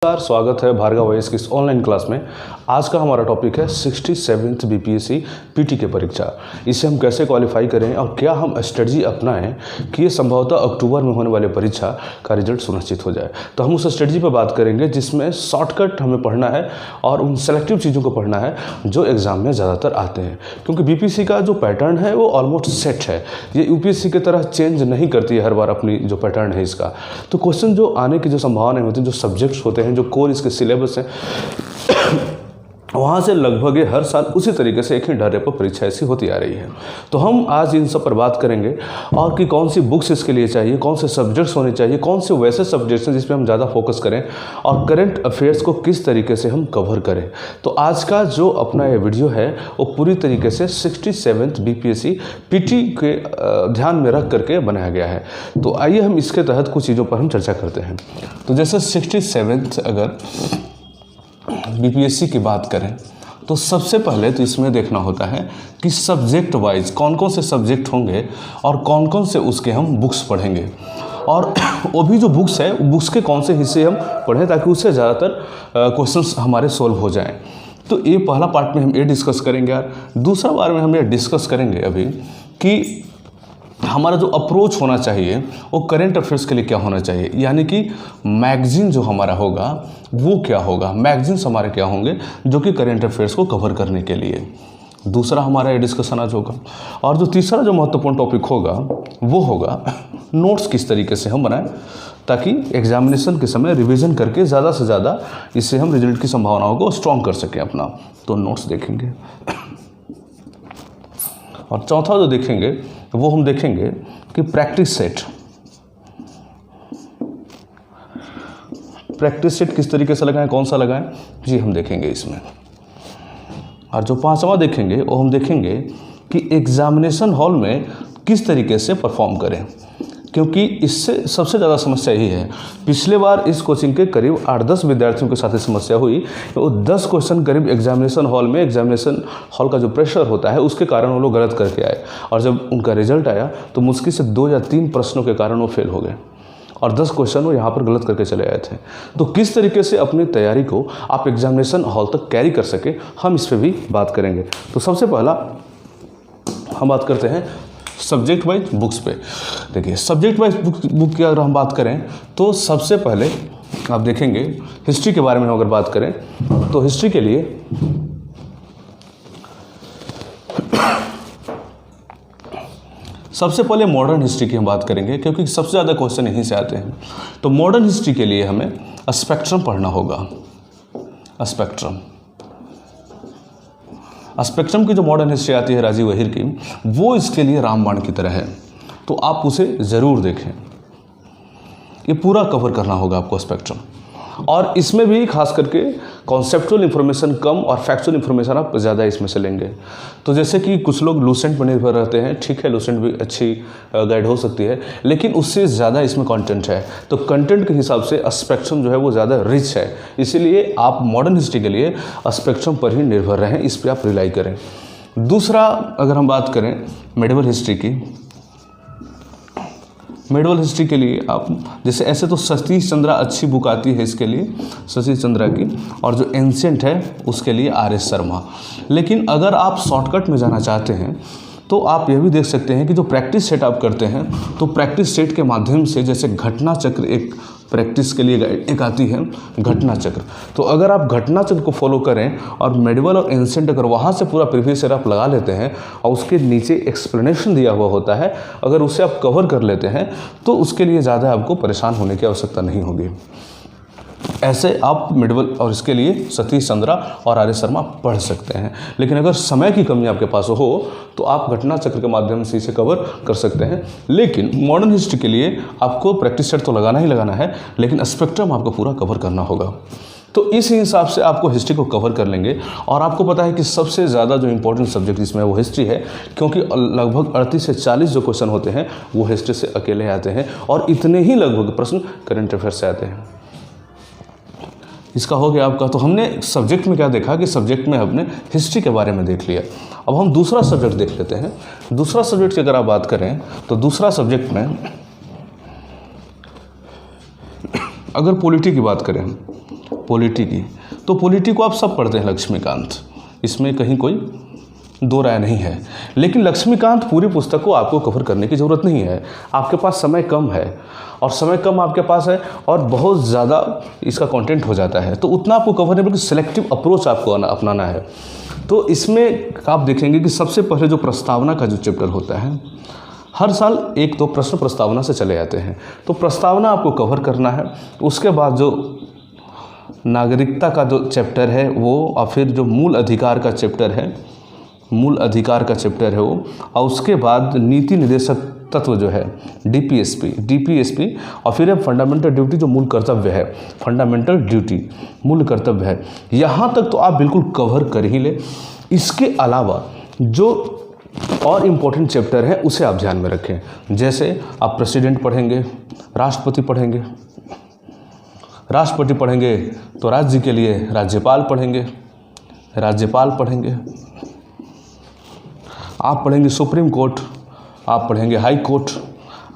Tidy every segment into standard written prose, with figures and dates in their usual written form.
नमस्कार, स्वागत है भार्गव वॉइस की इस ऑनलाइन क्लास में। आज का हमारा टॉपिक है 67th बीपीएससी पीटी की परीक्षा। इसे हम कैसे क्वालिफाई करें और क्या हम स्ट्रेटजी अपनाएं कि ये संभवतः अक्टूबर में होने वाले परीक्षा का रिजल्ट सुनिश्चित हो जाए। तो हम उस स्ट्रेटजी पर बात करेंगे जिसमें शॉर्टकट हमें पढ़ना है और उन सेलेक्टिव चीज़ों को पढ़ना है जो एग्ज़ाम में ज़्यादातर आते हैं, क्योंकि बीपीएससी का जो पैटर्न है वो ऑलमोस्ट सेट है। ये यूपीएससी की तरह चेंज नहीं करती है हर बार अपनी जो पैटर्न है इसका। तो क्वेश्चन जो आने की जो संभावनाएं होती हैं, जो सब्जेक्ट्स होते हैं, जो कोर इसके सिलेबस हैं, वहाँ से लगभग ये हर साल उसी तरीके से एक ही ढर्रे पर परीक्षा ऐसी होती आ रही है। तो हम आज इन सब पर बात करेंगे और कि कौन सी बुक्स इसके लिए चाहिए, कौन से सब्जेक्ट्स होने चाहिए, कौन से वैसे सब्जेक्ट्स हैं जिस पर हम ज़्यादा फोकस करें और करंट अफेयर्स को किस तरीके से हम कवर करें। तो आज का जो अपना ये वीडियो है वो पूरी तरीके से 67th बीपीएससी पीटी के ध्यान में रख करके बनाया गया है। तो आइए हम इसके तहत कुछ चीज़ों पर हम चर्चा करते हैं। तो जैसे 67th अगर बीपीएससी की बात करें तो सबसे पहले तो इसमें देखना होता है कि सब्जेक्ट वाइज कौन कौन से सब्जेक्ट होंगे और कौन कौन से उसके हम बुक्स पढ़ेंगे, और वो भी जो बुक्स है बुक्स के कौन से हिस्से हम पढ़ें ताकि उससे ज़्यादातर क्वेश्चंस हमारे सोल्व हो जाएं। तो ये पहला पार्ट में हम ये डिस्कस करेंगे यार। दूसरा बार में हम ये डिस्कस करेंगे अभी कि हमारा जो अप्रोच होना चाहिए वो करेंट अफेयर्स के लिए क्या होना चाहिए, यानी कि मैगजीन जो हमारा होगा वो क्या होगा, मैगजीन्स हमारे क्या होंगे जो कि करेंट अफेयर्स को कवर करने के लिए। दूसरा हमारा ये डिस्कशन आज होगा। और जो तीसरा जो महत्वपूर्ण टॉपिक होगा वो होगा नोट्स किस तरीके से हम बनाएं ताकि एग्जामिनेशन के समय रिवीजन करके ज़्यादा से ज़्यादा इससे हम रिजल्ट की संभावनाओं को स्ट्रॉन्ग कर सकें अपना। तो नोट्स देखेंगे। और चौथा जो देखेंगे वो हम देखेंगे कि प्रैक्टिस सेट किस तरीके से लगाएं, कौन सा लगाएं, जी हम देखेंगे इसमें। और जो पांचवा देखेंगे वो हम देखेंगे कि एग्जामिनेशन हॉल में किस तरीके से परफॉर्म करें, क्योंकि इससे सबसे ज़्यादा समस्या यही है। पिछले बार इस कोचिंग के करीब 8-10 विद्यार्थियों के साथ समस्या हुई। वो 10 क्वेश्चन करीब एग्जामिनेशन हॉल का जो प्रेशर होता है उसके कारण वो लोग गलत करके आए, और जब उनका रिजल्ट आया तो मुश्किल से 2 या 3 प्रश्नों के कारण वो फेल हो गए और 10 क्वेश्चन वो यहाँ पर गलत करके चले आए थे। तो किस तरीके से अपनी तैयारी को आप एग्जामिनेशन हॉल तक कैरी कर सके, हम इस पर भी बात करेंगे। तो सबसे पहला हम बात करते हैं सब्जेक्ट वाइज बुक्स पे। देखिए सब्जेक्ट वाइज बुक की अगर हम बात करें तो सबसे पहले आप देखेंगे हिस्ट्री के बारे में अगर बात करें तो हिस्ट्री के लिए सबसे पहले मॉडर्न हिस्ट्री की हम बात करेंगे, क्योंकि सबसे ज़्यादा क्वेश्चन यहीं से आते हैं। तो मॉडर्न हिस्ट्री के लिए हमें स्पेक्ट्रम पढ़ना होगा। स्पेक्ट्रम की जो मॉडर्न हिस्ट्री आती है राजीव अहिर की, वो इसके लिए रामबाण की तरह है। तो आप उसे ज़रूर देखें, ये पूरा कवर करना होगा आपको स्पेक्ट्रम। और इसमें भी खास करके कॉन्सेप्चुअल इन्फॉर्मेशन कम और फैक्चुअल इन्फॉर्मेशन आप ज़्यादा इसमें से लेंगे। तो जैसे कि कुछ लोग लूसेंट पर निर्भर रहते हैं, ठीक है, लूसेंट भी अच्छी गाइड हो सकती है, लेकिन उससे ज़्यादा इसमें कंटेंट है। तो कंटेंट के हिसाब से स्पेक्ट्रम जो है वो ज़्यादा रिच है, इसीलिए आप मॉडर्न हिस्ट्री के लिए स्पेक्ट्रम पर ही निर्भर रहें, इस पर आप रिलाई करें। दूसरा अगर हम बात करें मेडिवल हिस्ट्री के लिए आप जैसे ऐसे तो सतीश चंद्रा अच्छी बुक आती है इसके लिए, सतीश चंद्रा की, और जो एंशिएंट है उसके लिए आर.एस. शर्मा। लेकिन अगर आप शॉर्टकट में जाना चाहते हैं तो आप यह भी देख सकते हैं कि जो प्रैक्टिस सेट आप करते हैं तो प्रैक्टिस सेट के माध्यम से जैसे घटना चक्र एक प्रैक्टिस के लिए एक आती है घटना चक्र। तो अगर आप घटना चक्र को फॉलो करें और मेडिवल और एंशिएंट अगर वहाँ से पूरा प्रीवियस ईयर आप लगा लेते हैं और उसके नीचे एक्सप्लेनेशन दिया हुआ होता है, अगर उसे आप कवर कर लेते हैं तो उसके लिए ज़्यादा आपको परेशान होने की आवश्यकता नहीं होगी। ऐसे आप मेडिवल और इसके लिए सतीश चंद्रा और आर.एस. शर्मा पढ़ सकते हैं। लेकिन अगर समय की कमी आपके पास हो तो आप घटना चक्र के माध्यम से इसे कवर कर सकते हैं। लेकिन मॉडर्न हिस्ट्री के लिए आपको प्रैक्टिस सेट तो लगाना ही लगाना है, लेकिन स्पेक्ट्रम आपको पूरा कवर करना होगा। तो इस हिसाब से आपको हिस्ट्री को कवर कर लेंगे। और आपको पता है कि सबसे ज़्यादा जो इंपॉर्टेंट सब्जेक्ट इसमें वो हिस्ट्री है, क्योंकि लगभग 38 से 40 जो क्वेश्चन होते हैं वो हिस्ट्री से अकेले आते हैं, और इतने ही लगभग प्रश्न करेंट अफेयर से आते हैं। इसका हो गया आपका। तो हमने सब्जेक्ट में क्या देखा कि सब्जेक्ट में हमने हिस्ट्री के बारे में देख लिया। अब हम दूसरा सब्जेक्ट देख लेते हैं। दूसरा सब्जेक्ट की अगर आप बात करें तो दूसरा सब्जेक्ट में अगर पॉलिटी की बात करें पॉलिटी की, तो पॉलिटी को आप सब पढ़ते हैं लक्ष्मीकांत, इसमें कहीं कोई दो राय नहीं है। लेकिन लक्ष्मीकांत पूरी पुस्तक को आपको कवर करने की ज़रूरत नहीं है, आपके पास समय कम है और समय कम आपके पास है और बहुत ज़्यादा इसका कंटेंट हो जाता है, तो उतना आपको कवर नहीं, बल्कि सिलेक्टिव अप्रोच आपको अपनाना है। तो इसमें आप देखेंगे कि सबसे पहले जो प्रस्तावना का जो चैप्टर होता है, हर साल 1-2 प्रश्न प्रस्तावना से चले जाते हैं, तो प्रस्तावना आपको कवर करना है। उसके बाद जो नागरिकता का जो चैप्टर है वो, और फिर जो मूल अधिकार का चैप्टर है वो, और उसके बाद नीति निर्देशक तत्व जो है डीपीएसपी, और फिर फंडामेंटल ड्यूटी जो मूल कर्तव्य है, फंडामेंटल ड्यूटी मूल कर्तव्य है। यहाँ तक तो आप बिल्कुल कवर कर ही ले। इसके अलावा जो और इम्पोर्टेंट चैप्टर है उसे आप ध्यान में रखें। जैसे आप प्रेसिडेंट पढ़ेंगे, राष्ट्रपति पढ़ेंगे तो राज्य के लिए राज्यपाल पढ़ेंगे, आप पढ़ेंगे सुप्रीम कोर्ट, आप पढ़ेंगे हाई कोर्ट,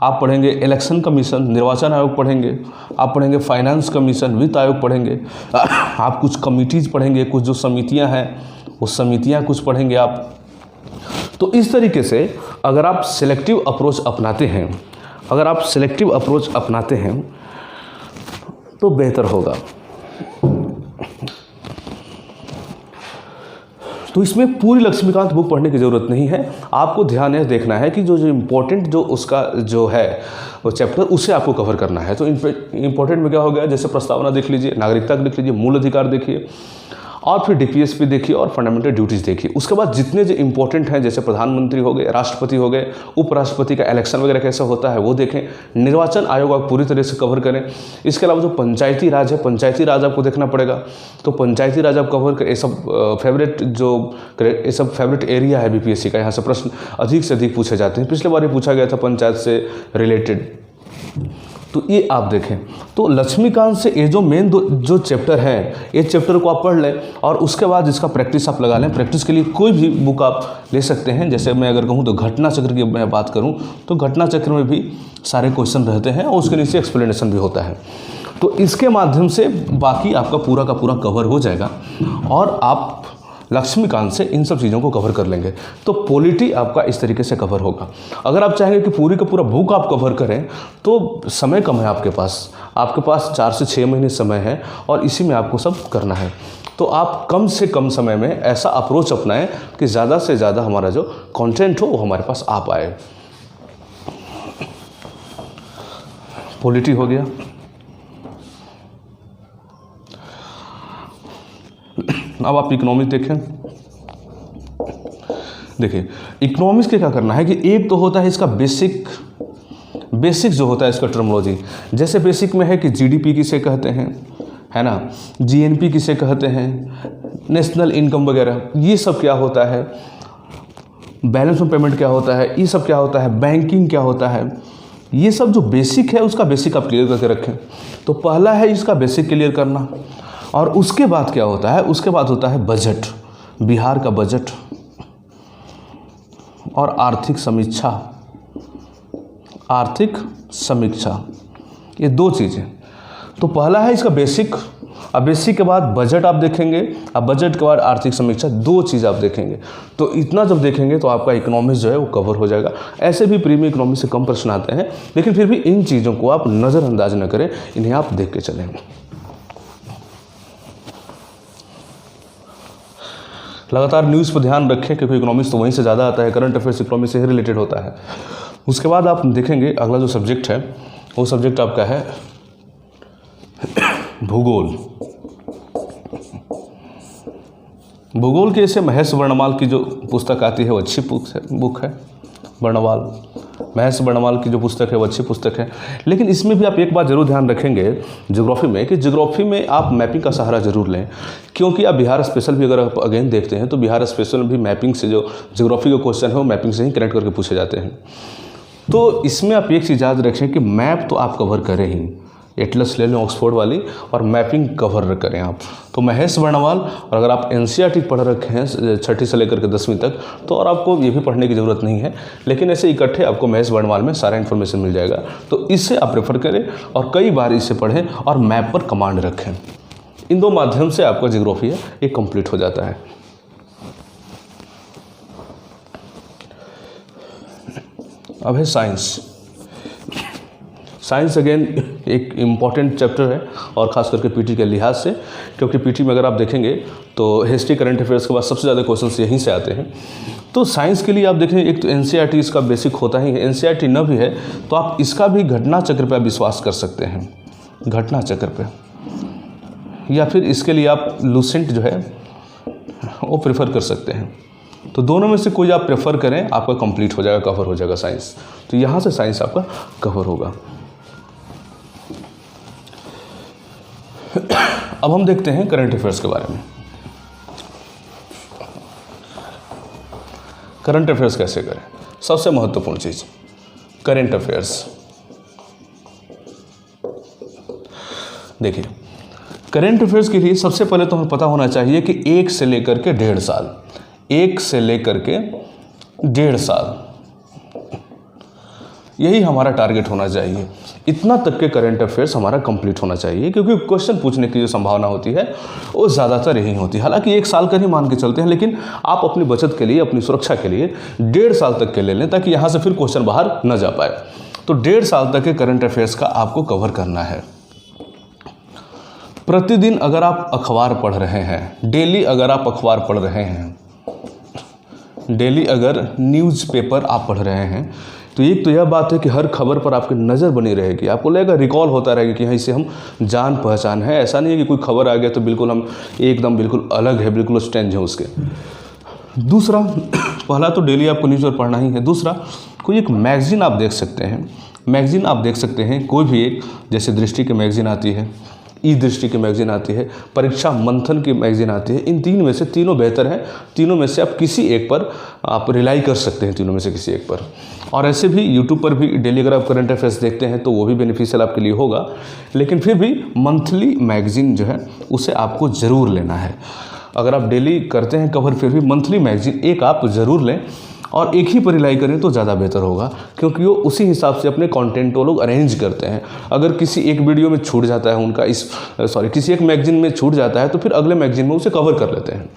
आप पढ़ेंगे इलेक्शन कमीशन, निर्वाचन आयोग पढ़ेंगे, आप पढ़ेंगे फाइनेंस कमीशन, वित्त आयोग पढ़ेंगे, आप कुछ कमिटीज़ पढ़ेंगे, कुछ जो समितियां हैं वो समितियां कुछ पढ़ेंगे आप। तो इस तरीके से अगर आप सिलेक्टिव अप्रोच अपनाते हैं तो बेहतर होगा। तो इसमें पूरी लक्ष्मीकांत बुक पढ़ने की ज़रूरत नहीं है, आपको ध्यान यह देखना है कि जो इम्पोर्टेंट जो उसका जो है वो चैप्टर, उसे आपको कवर करना है। तो इम्पोर्टेंट में क्या हो गया, जैसे प्रस्तावना देख लीजिए, नागरिकता देख लीजिए, मूल अधिकार देखिए, और फिर डीपीएसपी देखिए और फंडामेंटल ड्यूटीज़ देखिए। उसके बाद जितने जो इंपॉर्टेंट हैं, जैसे प्रधानमंत्री हो गए, राष्ट्रपति हो गए, उपराष्ट्रपति का इलेक्शन वगैरह कैसा होता है वो देखें, निर्वाचन आयोग आप पूरी तरह से कवर करें। इसके अलावा जो पंचायती राज है, पंचायती राज आपको देखना पड़ेगा, तो पंचायती राज आप कवर करें। ये सब फेवरेट एरिया है बीपीएससी का, यहाँ से प्रश्न अधिक से अधिक पूछे जाते हैं। पिछले बार ये पूछा गया था पंचायत से रिलेटेड, तो ये आप देखें। तो लक्ष्मीकांत से ये जो मेन जो चैप्टर है, ये चैप्टर को आप पढ़ लें और उसके बाद इसका प्रैक्टिस आप लगा लें। प्रैक्टिस के लिए कोई भी बुक आप ले सकते हैं। जैसे मैं अगर कहूँ तो घटना चक्र की मैं बात करूँ तो घटना चक्र में भी सारे क्वेश्चन रहते हैं और उसके नीचे एक्सप्लेनेशन भी होता है। तो इसके माध्यम से बाकी आपका पूरा का पूरा कवर हो जाएगा और आप लक्ष्मीकांत से इन सब चीज़ों को कवर कर लेंगे। तो पॉलिटी आपका इस तरीके से कवर होगा। अगर आप चाहेंगे कि पूरी का पूरा बुक आप कवर करें तो समय कम है आपके पास 4 से 6 महीने समय है और इसी में आपको सब करना है। तो आप कम से कम समय में ऐसा अप्रोच अपनाएं कि ज़्यादा से ज़्यादा हमारा जो कंटेंट हो वो हमारे पास आ पाए। पॉलिटी हो गया। अब आप इकोनॉमिक्स देखें। देखिए इकोनॉमिक्स के क्या करना है कि एक तो होता है इसका बेसिक जो होता है इसका टर्मिनोलॉजी। जैसे बेसिक में है कि जीडीपी किसे कहते हैं, है ना, जीएनपी किसे कहते हैं, नेशनल इनकम वगैरह, ये सब क्या होता है, बैलेंस ऑफ पेमेंट क्या होता है, ये सब क्या होता है, बैंकिंग क्या होता है, ये सब जो बेसिक है उसका बेसिक आप क्लियर करके रखें। तो पहला है इसका बेसिक क्लियर करना। और उसके बाद क्या होता है, उसके बाद होता है बजट, बिहार का बजट और आर्थिक समीक्षा, ये 2 चीज़ें। तो पहला है इसका बेसिक, अब बेसिक के बाद बजट आप देखेंगे, अब बजट के बाद आर्थिक समीक्षा, 2 चीज़ आप देखेंगे। तो इतना जब देखेंगे तो आपका इकोनॉमिक्स जो है वो कवर हो जाएगा। ऐसे भी प्रीमियम इकोनॉमिक्स से कम प्रश्न आते हैं, लेकिन फिर भी इन चीज़ों को आप नज़रअंदाज न करें, इन्हें आप देख के चलेंगे। लगातार न्यूज़ पर ध्यान रखें क्योंकि इकोनॉमिक्स तो वहीं से ज़्यादा आता है, करंट अफेयर्स इकोनॉमिक्स से ही रिलेटेड होता है। उसके बाद आप देखेंगे अगला जो सब्जेक्ट है वो सब्जेक्ट आपका है भूगोल। भूगोल के ऐसे महेश वर्णमाल की जो पुस्तक आती है वो अच्छी बुक है। महेश वर्णमाल की जो पुस्तक है वो अच्छी पुस्तक है। लेकिन इसमें भी आप एक बात जरूर ध्यान रखेंगे ज्योग्राफी में कि ज्योग्राफी में आप मैपिंग का सहारा जरूर लें, क्योंकि आप बिहार स्पेशल भी अगर आप अगेन देखते हैं तो बिहार स्पेशल में भी मैपिंग से जो ज्योग्राफी के क्वेश्चन है वो मैपिंग से ही कनेक्ट करके पूछे जाते हैं। तो इसमें आप एक चीज़ याद रखें कि मैप तो आप कवर करें ही, एटलस ले लें ऑक्सफोर्ड वाली, और मैपिंग कवर करें आप। तो महेश वर्णमाल, और अगर आप एनसीईआरटी पढ़ रखे हैं 6ठी से लेकर के 10वीं तक तो और आपको ये भी पढ़ने की ज़रूरत नहीं है, लेकिन ऐसे इकट्ठे आपको महेश वर्णमाल में सारा इन्फॉर्मेशन मिल जाएगा। तो इससे आप प्रेफर करें और कई बार इसे पढ़ें और मैप पर कमांड रखें। इन दो माध्यम से आपका ज्योग्राफी है ये कंप्लीट हो जाता है। अब है साइंस। साइंस अगेन एक इम्पॉर्टेंट चैप्टर है और ख़ास करके पीटी के लिहाज से, क्योंकि पीटी में अगर आप देखेंगे तो हिस्ट्री करंट अफेयर्स के बाद सबसे ज़्यादा क्वेश्चंस यहीं से आते हैं। तो साइंस के लिए आप देखें, एक तो एनसीईआरटी इसका बेसिक होता ही है, एनसीईआरटी न भी है तो आप इसका भी घटना चक्र पे आप विश्वास कर सकते हैं, घटना चक्र पे, या फिर इसके लिए आप लूसेंट जो है वो प्रेफर कर सकते हैं। तो दोनों में से कोई आप प्रेफर करें, आपका कंप्लीट हो जाएगा, कवर हो जाएगा साइंस। तो यहाँ से साइंस आपका कवर होगा। अब हम देखते हैं करंट अफेयर्स के बारे में। करंट अफेयर्स कैसे करें? सबसे महत्वपूर्ण चीज़ करंट अफेयर्स। देखिए, करंट अफेयर्स के लिए सबसे पहले तो हमें पता होना चाहिए कि 1 से लेकर के 1.5 साल, 1 से लेकर के 1.5 साल, यही हमारा टारगेट होना चाहिए। इतना तक के करंट अफेयर्स हमारा कंप्लीट होना चाहिए, क्योंकि क्वेश्चन पूछने की जो संभावना होती है वो ज़्यादातर यही होती है। हालांकि 1 साल का ही मान के चलते हैं, लेकिन आप अपनी बचत के लिए, अपनी सुरक्षा के लिए 1.5 साल तक के ले लें, ताकि यहाँ से फिर क्वेश्चन बाहर न जा पाए। तो 1.5 साल तक के करंट अफेयर्स का आपको कवर करना है। प्रतिदिन अगर आप अखबार पढ़ रहे हैं, डेली अगर आप अखबार पढ़ रहे हैं, डेली अगर न्यूज़पेपर आप पढ़ रहे हैं, तो एक तो यह बात है कि हर खबर पर आपकी नज़र बनी रहेगी, आपको लगेगा, रिकॉल होता रहेगा कि हाँ इससे हम जान पहचान है। ऐसा नहीं है कि कोई खबर आ गया तो बिल्कुल हम एकदम बिल्कुल अलग है, बिल्कुल स्टैंड है उसके। दूसरा, पहला तो डेली आपको न्यूज़पेपर पढ़ना ही है। दूसरा, कोई एक मैगज़ीन आप देख सकते हैं, मैगज़ीन आप देख सकते हैं कोई भी एक, जैसे दृष्टि की मैगज़ीन आती है, ई दृष्टि की मैगज़ीन आती है, परीक्षा मंथन की मैगज़ीन आती है। इन 3 में से तीनों बेहतर हैं, तीनों में से आप किसी एक पर आप रिलाई कर सकते हैं, तीनों में से किसी एक पर। और ऐसे भी यूट्यूब पर भी डेली अगर आप करंट अफेयर्स देखते हैं तो वो भी बेनिफिशियल आपके लिए होगा, लेकिन फिर भी मंथली मैगज़ीन जो है उसे आपको ज़रूर लेना है। अगर आप डेली करते हैं कवर, फिर भी मंथली मैगज़ीन एक आप ज़रूर लें और एक ही पर रिलाई करें तो ज़्यादा बेहतर होगा, क्योंकि वो उसी हिसाब से अपने कंटेंट वो लोग अरेंज करते हैं। अगर किसी एक वीडियो में छूट जाता है उनका किसी एक मैगज़ीन में छूट जाता है तो फिर अगले मैगज़ीन में उसे कवर कर लेते हैं।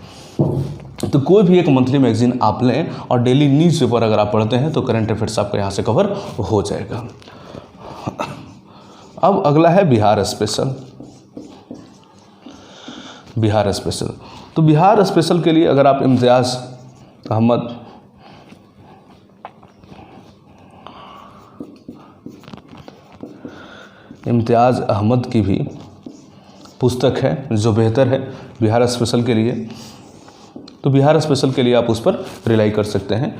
तो कोई भी एक मंथली मैगज़ीन आप लें और डेली न्यूज़पेपर अगर आप पढ़ते हैं तो करंट अफेयर्स आपका यहाँ से कवर हो जाएगा। अब अगला है बिहार स्पेशल। बिहार स्पेशल, तो बिहार स्पेशल के लिए अगर आप इम्तियाज़ अहमद की भी पुस्तक है जो बेहतर है बिहार स्पेशल के लिए, तो बिहार स्पेशल के लिए आप उस पर रिलाई कर सकते हैं।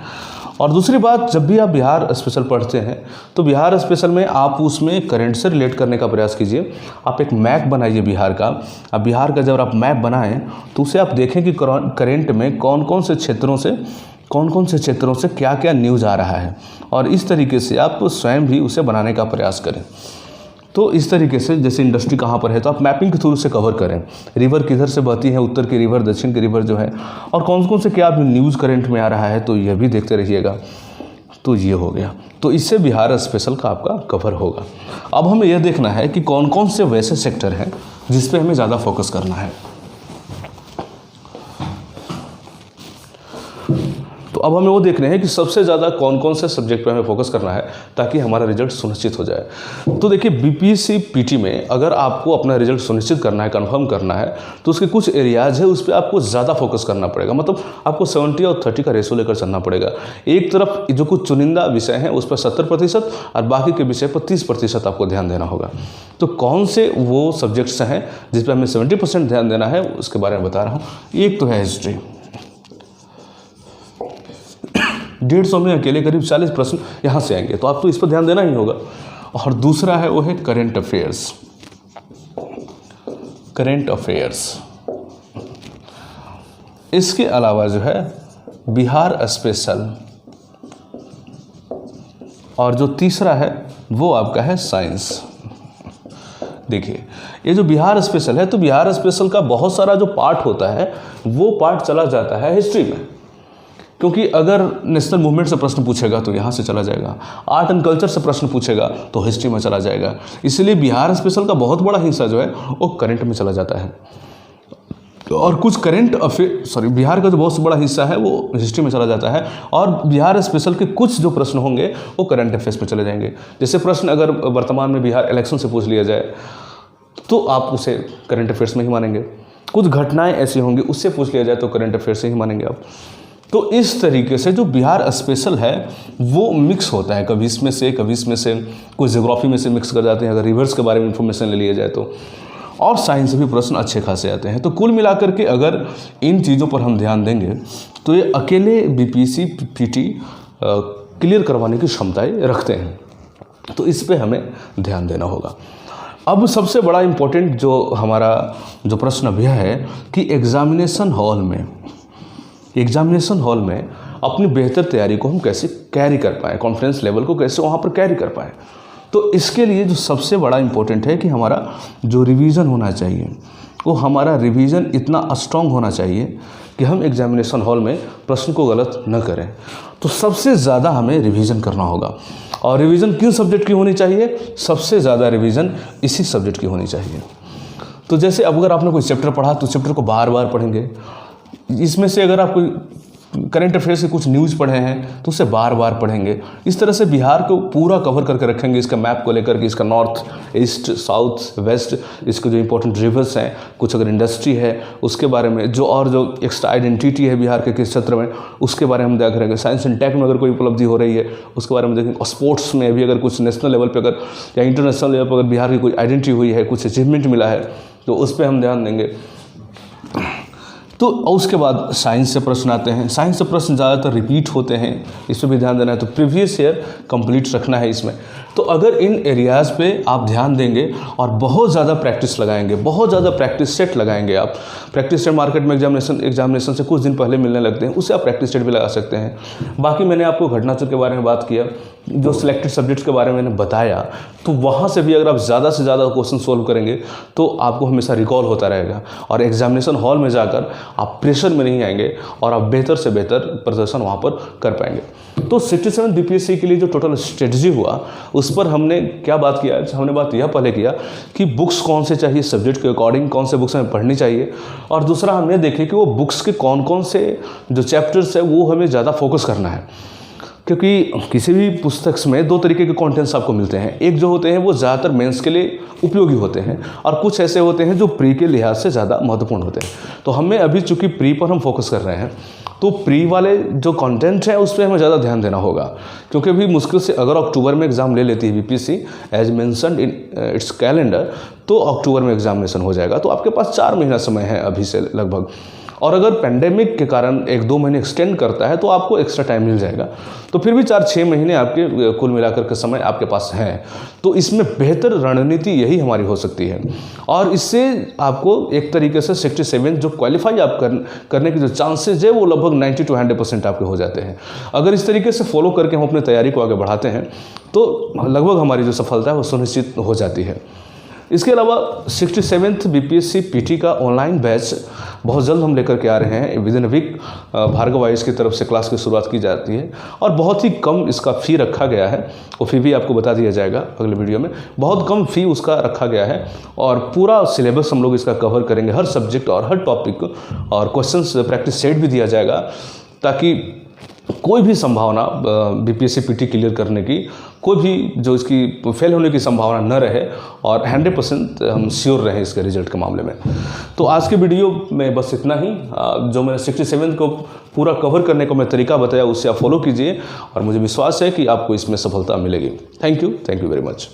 और दूसरी बात, जब भी आप बिहार स्पेशल पढ़ते हैं तो बिहार स्पेशल में आप उसमें करंट से रिलेट करने का प्रयास कीजिए। आप एक मैप बनाइए बिहार का। अब बिहार का जब आप मैप बनाएं तो उसे आप देखें कि करंट में कौन कौन से क्षेत्रों से क्या क्या न्यूज़ आ रहा है, और इस तरीके से आप स्वयं भी उसे बनाने का प्रयास करें। तो इस तरीके से, जैसे इंडस्ट्री कहाँ पर है तो आप मैपिंग के थ्रू से कवर करें, रिवर किधर से बहती है, उत्तर की रिवर, दक्षिण की रिवर जो है, और कौन कौन से क्या न्यूज़ करंट में आ रहा है, तो यह भी देखते रहिएगा। तो ये हो गया, तो इससे बिहार स्पेशल का आपका कवर होगा। अब हमें यह देखना है कि कौन कौन से वैसे सेक्टर हैं जिस पे हमें ज़्यादा फोकस करना है। तो अब हमें वो देखना है कि सबसे ज़्यादा कौन कौन से सब्जेक्ट पे हमें फोकस करना है ताकि हमारा रिजल्ट सुनिश्चित हो जाए। तो देखिए, बीपीएससी पीटी में अगर आपको अपना रिजल्ट सुनिश्चित करना है, कंफर्म करना है, तो उसके कुछ एरियाज है उस पर आपको ज़्यादा फोकस करना पड़ेगा। मतलब आपको 70 और 30 का रेशो लेकर चलना पड़ेगा। एक तरफ जो कुछ चुनिंदा विषय हैं उस पर 70% और बाकी के विषय पर 30% आपको ध्यान देना होगा। तो कौन से वो सब्जेक्ट्स हैं जिस पर हमें 70% ध्यान देना है उसके बारे में बता रहा हूँ। एक तो है हिस्ट्री, 150 में अकेले करीब 40 प्रश्न यहाँ से आएंगे, तो आपको इस पर ध्यान देना ही होगा। और दूसरा है वो है करंट अफेयर्स। करंट अफेयर्स, इसके अलावा जो है बिहार स्पेशल, और जो तीसरा है वो आपका है साइंस। देखिए, ये जो बिहार स्पेशल है, तो बिहार स्पेशल का बहुत सारा जो पार्ट होता है वो पार्ट चला जाता है हिस्ट्री में। क्योंकि अगर नेशनल मूवमेंट से प्रश्न पूछेगा तो यहाँ से चला जाएगा, आर्ट एंड कल्चर से प्रश्न पूछेगा तो हिस्ट्री में चला जाएगा। इसलिए बिहार स्पेशल का बहुत बड़ा हिस्सा जो है वो करंट में चला जाता है, और कुछ बिहार का जो बहुत बड़ा हिस्सा है वो हिस्ट्री में चला जाता है, और बिहार स्पेशल के कुछ जो प्रश्न होंगे वो करंट अफेयर्स में चले जाएंगे। जैसे प्रश्न अगर वर्तमान में बिहार इलेक्शन से पूछ लिया जाए तो आप उसे करंट अफेयर्स में ही मानेंगे, कुछ घटनाएं ऐसी होंगी उससे पूछ लिया जाए तो करंट अफेयर्स से ही मानेंगे आप। तो इस तरीके से जो बिहार स्पेशल है वो मिक्स होता है, कभी इसमें से कभी इसमें से, कुछ ज्योग्राफी में से मिक्स कर जाते हैं अगर रिवर्स के बारे में इंफॉर्मेशन ले लिया जाए तो, और साइंस से भी प्रश्न अच्छे खासे आते हैं। तो कुल मिलाकर के अगर इन चीज़ों पर हम ध्यान देंगे तो ये अकेले बीपीएससी पीटी क्लियर करवाने की क्षमताएं रखते हैं, तो इस पे हमें ध्यान देना होगा। अब सबसे बड़ा इम्पोर्टेंट जो हमारा जो प्रश्न अब यह है कि एग्जामिनेशन हॉल में अपनी बेहतर तैयारी को हम कैसे कैरी कर पाएँ, कॉन्फिडेंस लेवल को कैसे वहाँ पर कैरी कर पाएँ। तो इसके लिए जो सबसे बड़ा इम्पोर्टेंट है कि हमारा जो रिवीजन होना चाहिए वो हमारा रिवीजन इतना स्ट्रॉन्ग होना चाहिए कि हम एग्जामिनेशन हॉल में प्रश्न को गलत न करें। तो सबसे ज़्यादा हमें रिवीजन करना होगा, और रिवीजन किन सब्जेक्ट की होनी चाहिए? सबसे ज़्यादा रिवीजन इसी सब्जेक्ट की होनी चाहिए। तो जैसे अब अगर आपने कोई चैप्टर पढ़ा तो चैप्टर को बार बार पढ़ेंगे, इसमें से अगर आप कोई करंट अफेयर्स के कुछ न्यूज़ पढ़े हैं तो उसे बार बार पढ़ेंगे। इस तरह से बिहार को पूरा कवर करके रखेंगे, इसका मैप को लेकर के, इसका नॉर्थ ईस्ट साउथ वेस्ट, इसके जो इंपॉर्टेंट रिवर्स हैं, कुछ अगर इंडस्ट्री है उसके बारे में, जो एक्स्ट्रा आइडेंटिटी है बिहार के किस क्षेत्र में उसके बारे में हम देख रहे साइंस एंड टेक में अगर कोई उपलब्धि हो रही है उसके बारे में देखेंगे, स्पोर्ट्स में भी अगर कुछ नेशनल लेवल पर अगर या इंटरनेशनल लेवल पर अगर बिहार की कोई आइडेंटिटी हुई है, कुछ अचीवमेंट मिला है तो उस पर हम ध्यान देंगे। तो उसके बाद साइंस से प्रश्न आते हैं, साइंस से प्रश्न ज़्यादातर रिपीट होते हैं, इस पर भी ध्यान देना है। तो प्रीवियस ईयर कंप्लीट रखना है इसमें। तो अगर इन एरियाज़ पे आप ध्यान देंगे और बहुत ज़्यादा प्रैक्टिस लगाएंगे, बहुत ज़्यादा प्रैक्टिस सेट लगाएंगे, आप प्रैक्टिस सेट मार्केट में एग्जामिनेशन से कुछ दिन पहले मिलने लगते हैं, उससे आप प्रैक्टिस सेट भी लगा सकते हैं। बाकी मैंने आपको घटनाचक्र के बारे में बात किया, जो सिलेक्टेड सब्जेक्ट्स के बारे में मैंने बताया, तो वहाँ से भी अगर आप ज़्यादा से ज़्यादा क्वेश्चन सोल्व करेंगे तो आपको हमेशा रिकॉल होता रहेगा, और एग्जामिनेशन हॉल में जाकर आप प्रेशर में नहीं आएंगे और आप बेहतर से बेहतर प्रदर्शन वहाँ पर कर पाएंगे। तो 67 बीपीएससी के लिए जो टोटल स्ट्रेटजी हुआ उस पर हमने क्या बात किया? हमने बात यह पहले किया कि बुक्स कौन से चाहिए, सब्जेक्ट के अकॉर्डिंग कौन से बुक्स हमें पढ़नी चाहिए, और दूसरा हमने देखे कि वो बुक्स के कौन कौन से जो चैप्टर्स है वो हमें ज़्यादा फोकस करना है। क्योंकि किसी भी पुस्तक में दो तरीके के कंटेंट्स आपको मिलते हैं, एक जो होते हैं वो ज़्यादातर मेंस के लिए उपयोगी होते हैं, और कुछ ऐसे होते हैं जो प्री के लिहाज से ज़्यादा महत्वपूर्ण होते हैं। तो हमें अभी चूँकि प्री पर हम फोकस कर रहे हैं तो प्री वाले जो कंटेंट है उस पर हमें ज़्यादा ध्यान देना होगा, क्योंकि अभी मुश्किल से अगर अक्टूबर में एग्ज़ाम ले लेती है BPSC as mentioned in its calendar, तो अक्टूबर में एग्जामिनेशन हो जाएगा। तो आपके पास 4 महीना समय है अभी से लगभग, और अगर पेंडेमिक के कारण 1-2 महीने एक्सटेंड करता है तो आपको एक्स्ट्रा टाइम मिल जाएगा। तो फिर भी 4-6 महीने आपके कुल मिलाकर के समय आपके पास हैं। तो इसमें बेहतर रणनीति यही हमारी हो सकती है, और इससे आपको एक तरीके से 67 जो क्वालिफाई आप करने के जो चांसेस है वो लगभग 90 to 100% आपके हो जाते हैं। अगर इस तरीके से फॉलो करके हम अपनी तैयारी को आगे बढ़ाते हैं तो लगभग हमारी जो सफलता है वो सुनिश्चित हो जाती है। इसके अलावा 67th बीपीएससी पीटी का ऑनलाइन बैच बहुत जल्द हम लेकर के आ रहे हैं। Within a week Bhargav Ayush की तरफ से क्लास की शुरुआत की जाती है, और बहुत ही कम इसका फ़ी रखा गया है। वो फ़ी भी आपको बता दिया जाएगा अगले वीडियो में। बहुत कम फ़ी उसका रखा गया है, और पूरा सिलेबस हम लोग इसका कवर करेंगे, हर सब्जेक्ट और हर टॉपिक, और क्वेश्चंस प्रैक्टिस सेट भी दिया जाएगा, ताकि कोई भी संभावना बीपीएससी पीटी क्लियर करने की, कोई भी जो इसकी फेल होने की संभावना न रहे, और 100% हम श्योर रहें इसके रिजल्ट के मामले में। तो आज के वीडियो में बस इतना ही। जो मैंने 67 को पूरा कवर करने को मैं तरीका बताया उससे आप फॉलो कीजिए, और मुझे विश्वास है कि आपको इसमें सफलता मिलेगी। Thank you very much.